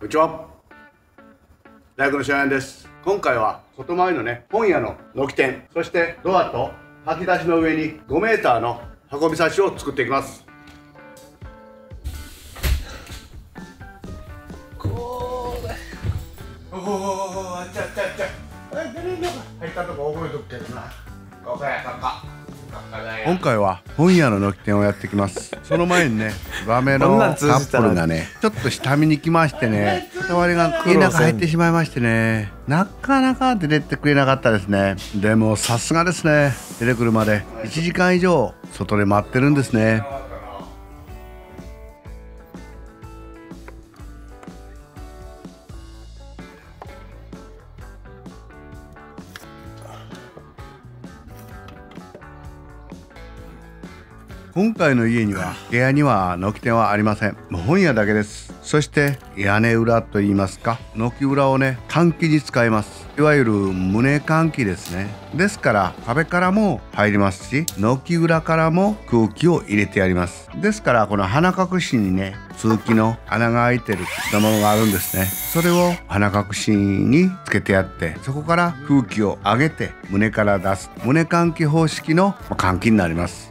こんにちは。大学のシャイアンです。今回は外回りのね、本屋の軒天、そしてドアと吐き出しの上に5メーターの運び差しを作っていきます。おお、あっちゃっちゃっちゃ。出れんのか。入ったとこ覚えとくけどな。ここやかか。今回は本屋の軒天をやってきます。その前にね、バメのカップルがね、ちょっと下見に来ましてね、片割りが家の中入ってしまいましてね、なかなか出てってくれなかったですね。でもさすがですね、出てくるまで1時間以上外で待ってるんですね。今回の家には部屋には軒天はありません。本屋だけです。そして屋根裏といいますか、軒裏をね、換気に使います。いわゆる棟換気ですね。ですから壁からも入りますし、軒裏からも空気を入れてやります。ですからこの鼻隠しにね、通気の穴が開いてるものがあるんですね。それを鼻隠しにつけてやって、そこから空気を上げて棟から出す棟換気方式の換気になります。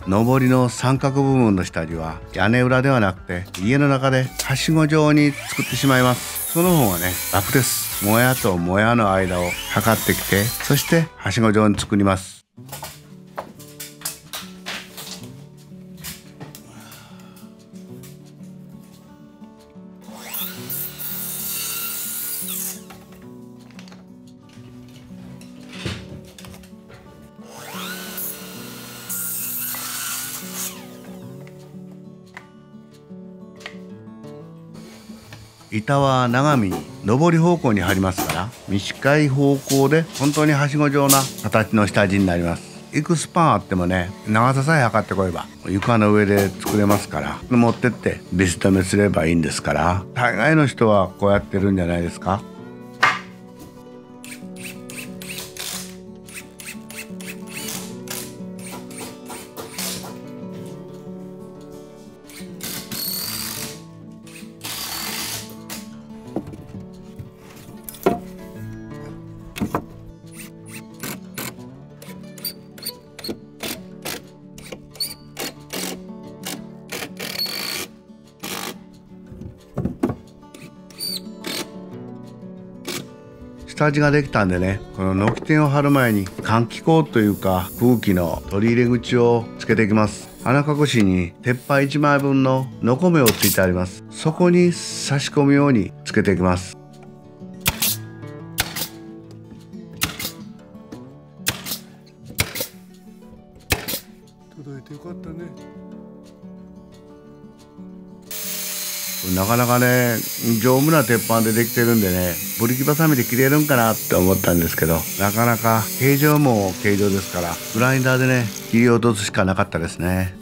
上りの三角部分の下地は屋根裏ではなくて家の中ではしご状に作ってしまいます。その方がね、楽です。もやともやの間を測ってきて、そしてはしご状に作ります。板は長身に上り方向に張りますから、短い方向で本当にはしご状な形の下地になります。いくスパンあってもね、長ささえ測ってこえば床の上で作れますから、持ってってビス止めすればいいんですから、大概の人はこうやってるんじゃないですか。下地ができたんでね、この軒天を貼る前に換気口というか空気の取り入れ口をつけていきます。穴隠しに鉄板1枚分のノコ目をついてあります。そこに差し込むようにつけていきます。届いてよかったね。なかなかね、丈夫な鉄板でできてるんでね、ブリキバサミで切れるんかなって思ったんですけど、なかなか形状も形状ですから、グラインダーでね、切り落とすしかなかったですね。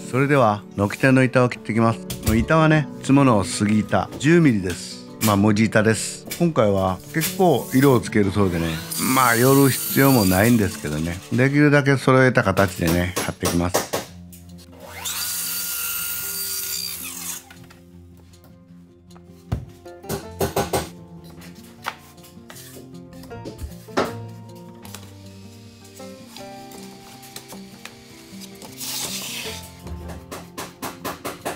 それでは軒天の板を切っていきます。板はね、いつもの杉板10ミリです。文字板です。今回は結構色をつけるそうでね、寄る必要もないんですけどね、できるだけ揃えた形でね、貼っていきます。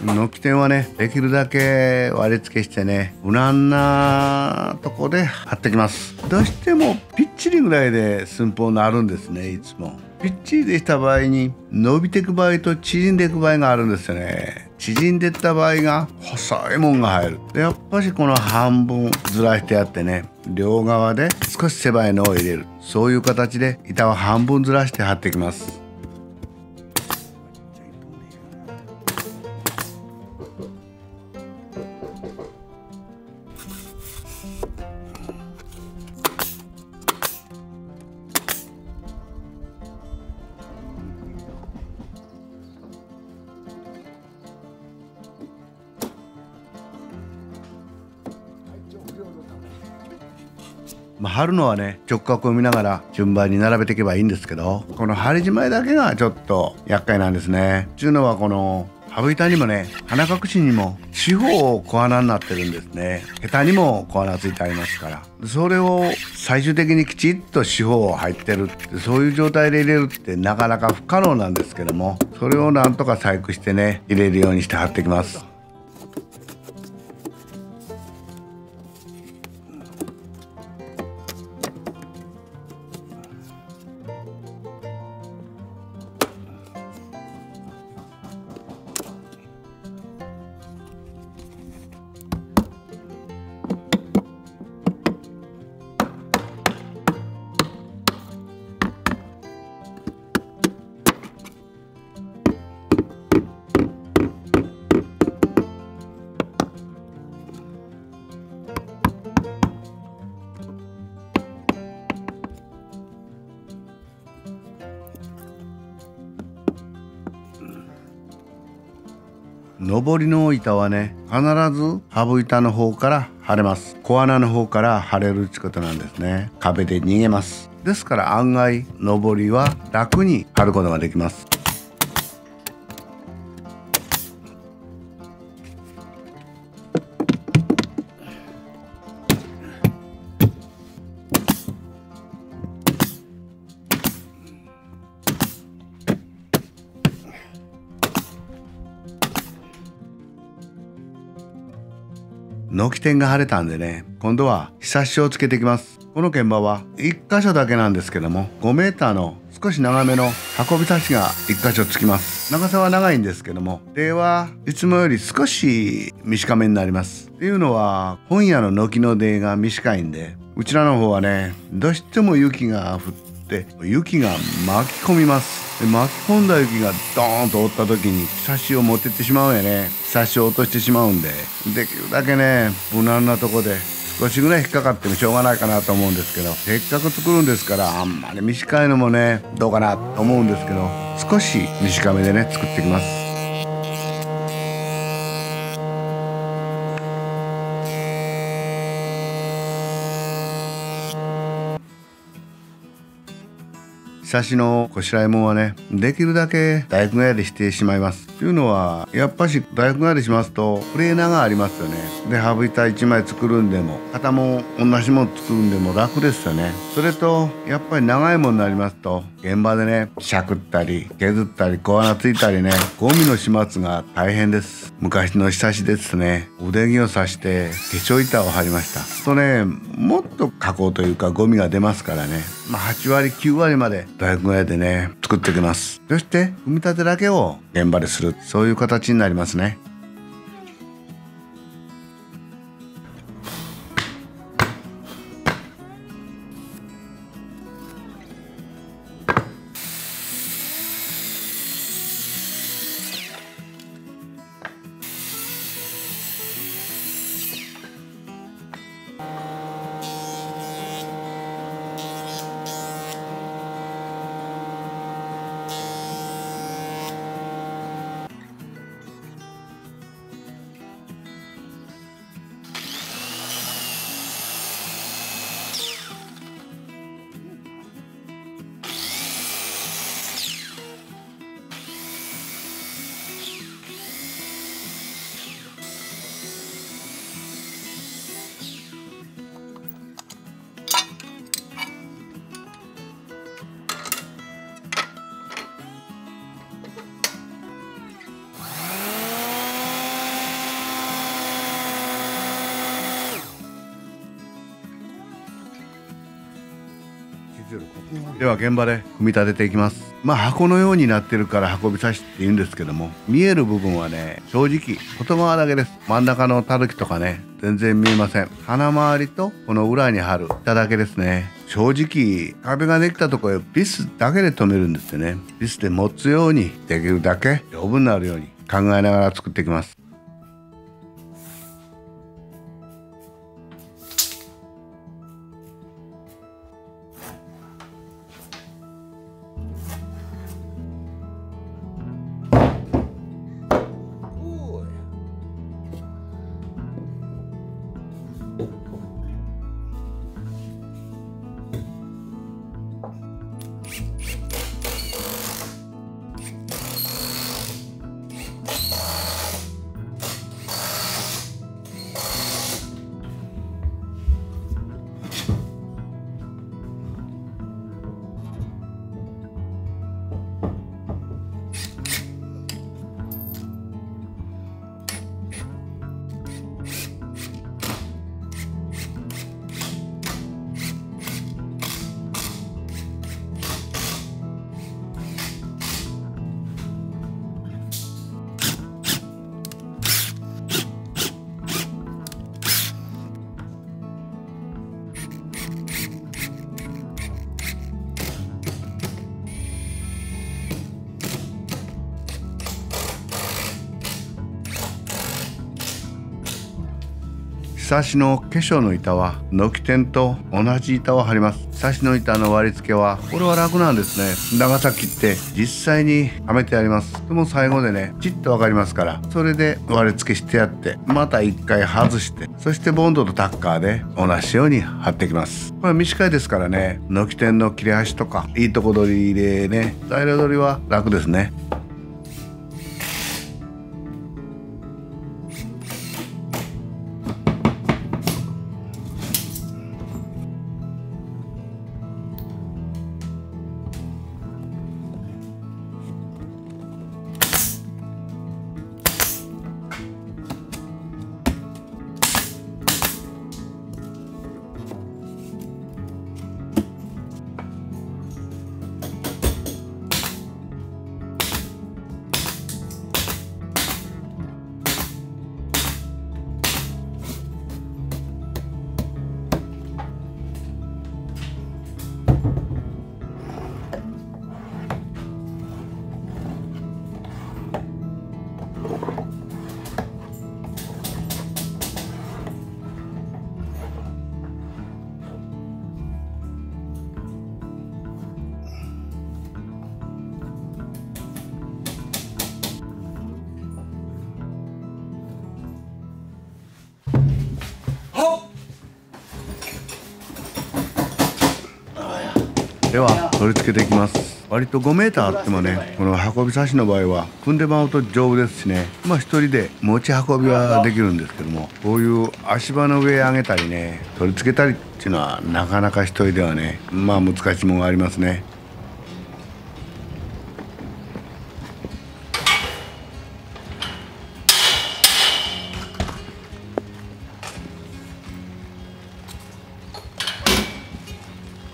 軒天はね、できるだけ割り付けしてね、無難なとこで貼ってきます。どうしてもピッチリぐらいで寸法になるんですね。いつもピッチリでした場合に伸びていく場合と縮んでいく場合があるんですよね。縮んでいった場合が細いもんが入る。でやっぱしこの半分ずらしてやってね、両側で少し狭いのを入れる、そういう形で板を半分ずらして貼っていきます。貼るのはね直角を見ながら順番に並べていけばいいんですけど、この針じまいだけがちょっと厄介なんですね。っていうのはこの羽振板にもね鼻隠しにも四方小穴になってるんですね。ヘタにも小穴ついてありますから、それを最終的にきちっと四方入ってるって、そういう状態で入れるってなかなか不可能なんですけども、それをなんとか細工してね入れるようにして貼っていきます。上りの板はね必ず羽振板の方から貼れます。小穴の方から貼れるってことなんですね。壁で逃げます。ですから案外上りは楽に貼ることができます。軒天が貼れたんでね、今度はひさしをつけていきます。この鍵盤は1箇所だけなんですけども、5メーターの少し長めの運び差しが1箇所つきます。長さは長いんですけども、手はいつもより少し短めになります。っていうのは本屋の軒の出が短いんで、うちらの方はねどうしても雪が降って雪が巻き込みます。で巻き込んだ雪がドーンと折った時にひさしを持ってってしまうんやね。ひさしを落としてしまうんで、できるだけね無難なとこで少しぐらい引っかかってもしょうがないかなと思うんですけど、せっかく作るんですからあんまり短いのもねどうかなと思うんですけど、少し短めでね作っていきます。ひさしのこしらえもんはねできるだけ大工屋でしてしまいます。というのはやっぱし大工屋でしますとプレーナーがありますよね。で羽振板1枚作るんでも型も同じもの作るんでも楽ですよね。それとやっぱり長いものになりますと現場でねしゃくったり削ったり小穴ついたりね、ゴミの始末が大変です。昔のひさしですね、腕木を刺して化粧板を貼りました。とねもっと加工というかゴミが出ますからね、8割9割まで大工屋でね作っていきます。そして組み立てだけを現場でする、そういう形になりますね。では現場で組み立てていきます。箱のようになってるから運び差しって言うんですけども、見える部分はね正直外側だけです。真ん中のたるきとかね全然見えません。鼻周りとこの裏に貼る板だけですね。正直壁ができたところへビスだけで留めるんですよね。ビスで持つようにできるだけ丈夫になるように考えながら作っていきます。サシの化粧の板は軒天と同じ板を貼ります。サシの板の割り付けはこれは楽なんですね。長さ切って実際にはめてやります。でも最後でねチッと分かりますから、それで割り付けしてやってまた一回外して、そしてボンドとタッカーで同じように貼っていきます。これは短いですからね、軒天の切れ端とかいいとこ取りでね、材料取りは楽ですね。では取り付けていきます。割と5メーターあってもね、この運び差しの場合は組んでまうと丈夫ですしね、一人で持ち運びはできるんですけども、こういう足場の上上げたりね、取り付けたりっていうのはなかなか一人ではね、難しいものがありますね。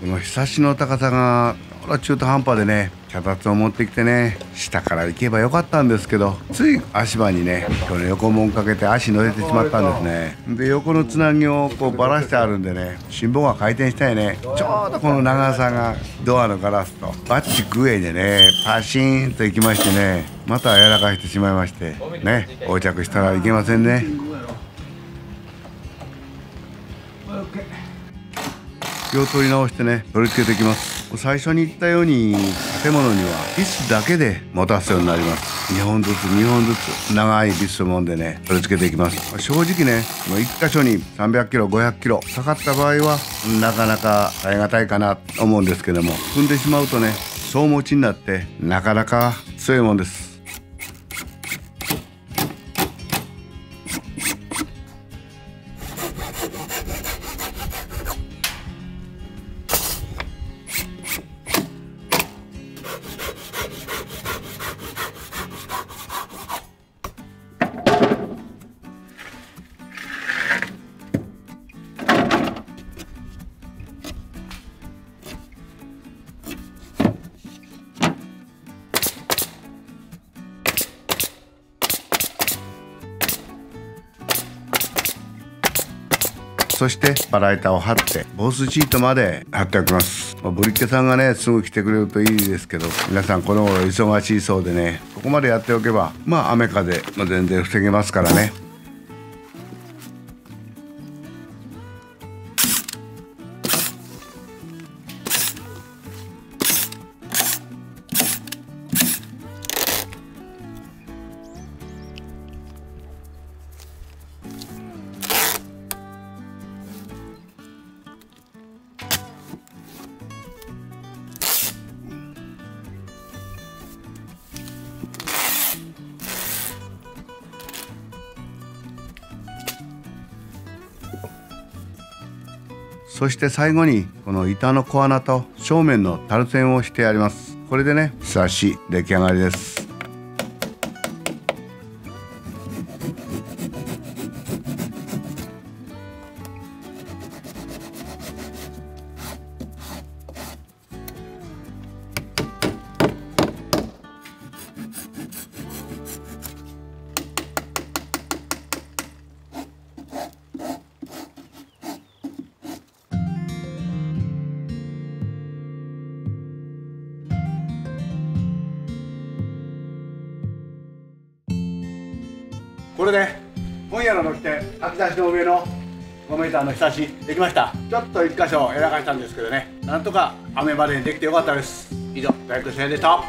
このひさしの高さが中途半端でね、脚立を持ってきてね、下から行けばよかったんですけど、つい足場にね今日の横門かけて足乗せてしまったんですね。で横のつなぎをこうばらしてあるんでね、心棒が回転したいね、ちょうどこの長さがドアのガラスとバッチグエでねパシーンといきましてね、またやらかしてしまいましてね、横着したらいけませんね。気を取り直してね取り付けていきます。最初に言ったように建物にはビスだけで持たすようになります。2本ずつ2本ずつ長いビスをもんでね取り付けていきます。正直ね1箇所に300キロ500キロかかった場合はなかなか耐え難いかなと思うんですけども、踏んでしまうとね総持ちになってなかなか強いもんです。そしてバラ板を貼って防水シートまで貼っておきます。ブリッケさんがねすぐ来てくれるといいですけど、皆さんこの頃忙しいそうでね、ここまでやっておけば雨風も全然防げますからね。そして最後にこの板の小穴と正面のタル線をしてやります。これでねひさし出来上がりです。これで今夜の軒天秋田市の上の 5m のひさしできました。ちょっと1箇所やらかしたんですけどね、なんとか雨までにできてよかったです。以上、大工製でした。